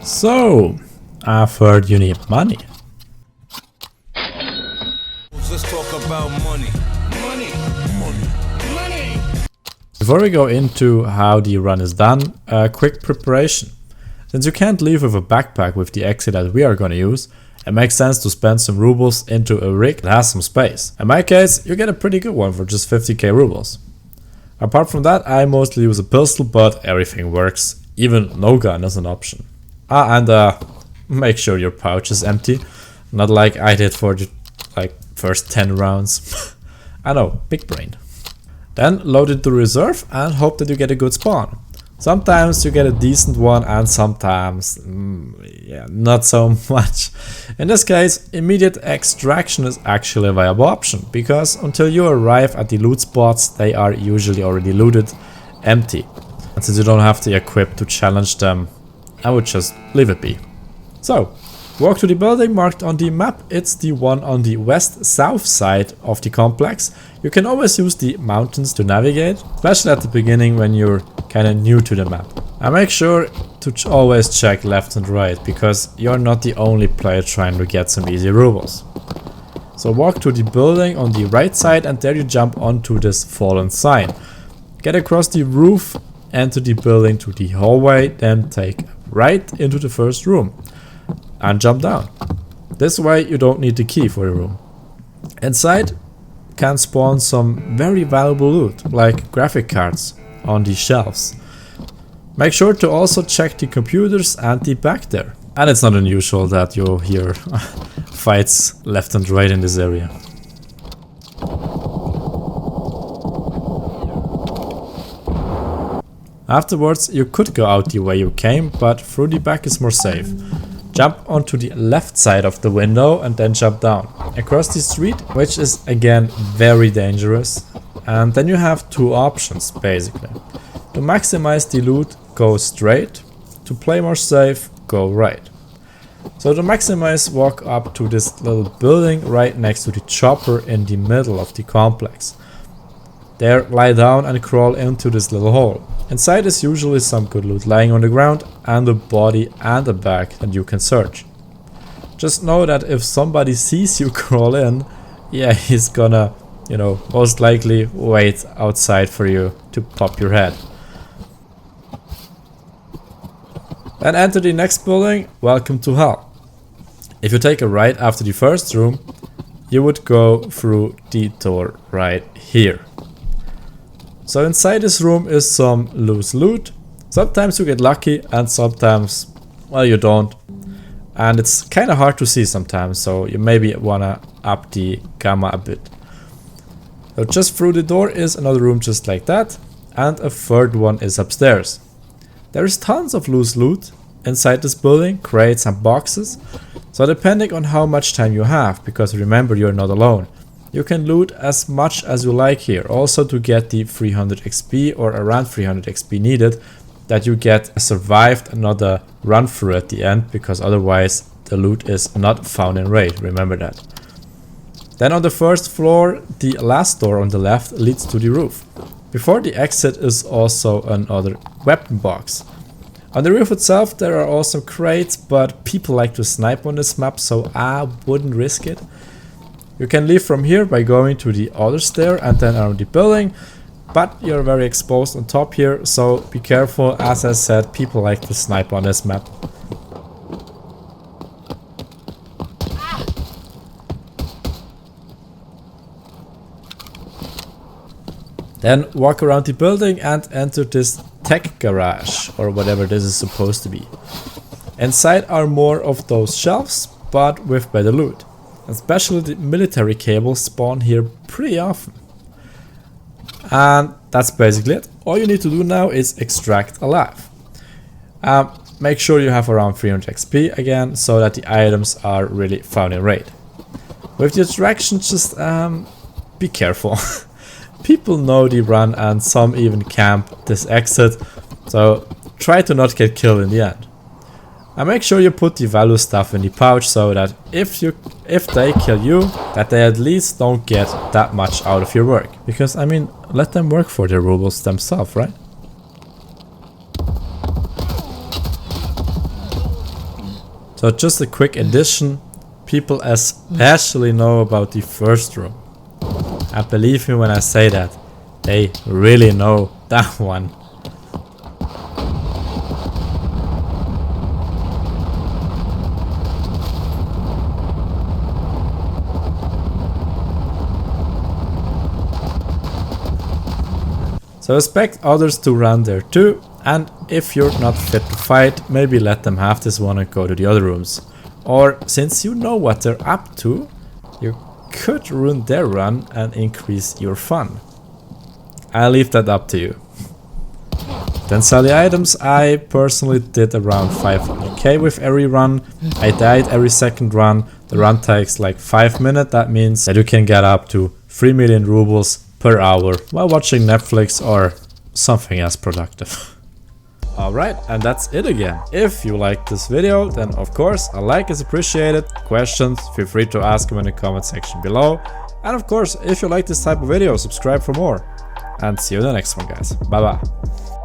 So, I've heard you need money. Let's talk about money. Money. Money. Money. Before we go into how the run is done, a quick preparation. Since you can't leave with a backpack with the exit that we are gonna use, it makes sense to spend some rubles into a rig that has some space. In my case, you get a pretty good one for just 50k rubles. Apart from that, I mostly use a pistol, but everything works. Even no gun is an option. And make sure your pouch is empty. Not like I did for the first 10 rounds. I know, big brain. Then load it to reserve and hope that you get a good spawn. Sometimes you get a decent one and sometimes, not so much. In this case, immediate extraction is actually a viable option, because until you arrive at the loot spots, they are usually already looted, empty. And since you don't have the equip to challenge them, I would just leave it be. So, walk to the building marked on the map. It's the one on the west-south side of the complex. You can always use the mountains to navigate, especially at the beginning when you're kinda new to the map. And make sure to always check left and right, because you're not the only player trying to get some easy rubles. So walk to the building on the right side and there you jump onto this fallen sign. Get across the roof, enter the building to the hallway, then take right into the first room and jump down. This way you don't need the key for the room. Inside can spawn some very valuable loot, like graphic cards on the shelves. Make sure to also check the computers and the back there. And it's not unusual that you hear fights left and right in this area. Afterwards you could go out the way you came, but through the back is more safe. Jump onto the left side of the window and then jump down across the street, which is again very dangerous. And then you have two options basically. To maximize the loot, go straight. To play more safe, go right. So to maximize, walk up to this little building right next to the chopper in the middle of the complex. There, lie down and crawl into this little hole. Inside is usually some good loot lying on the ground and a body and a bag that you can search. Just know that if somebody sees you crawl in, yeah, he's gonna, most likely wait outside for you to pop your head. Then enter the next building. Welcome to hell. If you take a right after the first room, you would go through the door right here. So inside this room is some loose loot. Sometimes you get lucky and sometimes, well, you don't. And it's kind of hard to see sometimes, so you maybe wanna up the gamma a bit. So just through the door is another room just like that, and a third one is upstairs. There is tons of loose loot inside this building, crates and boxes. So depending on how much time you have, because remember you're not alone, you can loot as much as you like here, also to get the 300 XP or around 300 XP needed, that you get survived another run through at the end, because otherwise the loot is not found in raid, remember that. Then on the first floor, the last door on the left leads to the roof. Before the exit is also another weapon box. On the roof itself there are also crates, but people like to snipe on this map, so I wouldn't risk it. You can leave from here by going to the other stair and then around the building, but you're very exposed on top here, so be careful. As I said, people like to snipe on this map. Then walk around the building and enter this tech garage, or whatever this is supposed to be. Inside are more of those shelves, but with better loot. Especially the military cables spawn here pretty often. And that's basically it. All you need to do now is extract alive. Make sure you have around 300 XP again, so that the items are really found in raid. With the extraction, just be careful. People know the run and some even camp this exit, so try to not get killed in the end. And make sure you put the value stuff in the pouch, so that if they kill you, that they at least don't get that much out of your work. Because I mean, let them work for their rubles themselves, right? So just a quick addition, people especially know about the first room. And believe me when I say that, they really know that one. So expect others to run there too, and if you're not fit to fight, maybe let them have this one and go to the other rooms. Or since you know what they're up to, you could ruin their run and increase your fun. I'll leave that up to you. Then sell the items. I personally did around 500k with every run. I died every second run. The run takes like 5 minutes. That means that you can get up to 3 million rubles per hour while watching Netflix or something else productive. Alright, and that's it again. If you liked this video, then of course a like is appreciated. Questions, feel free to ask them in the comment section below. And of course, if you like this type of video, subscribe for more. And see you in the next one, guys. Bye bye.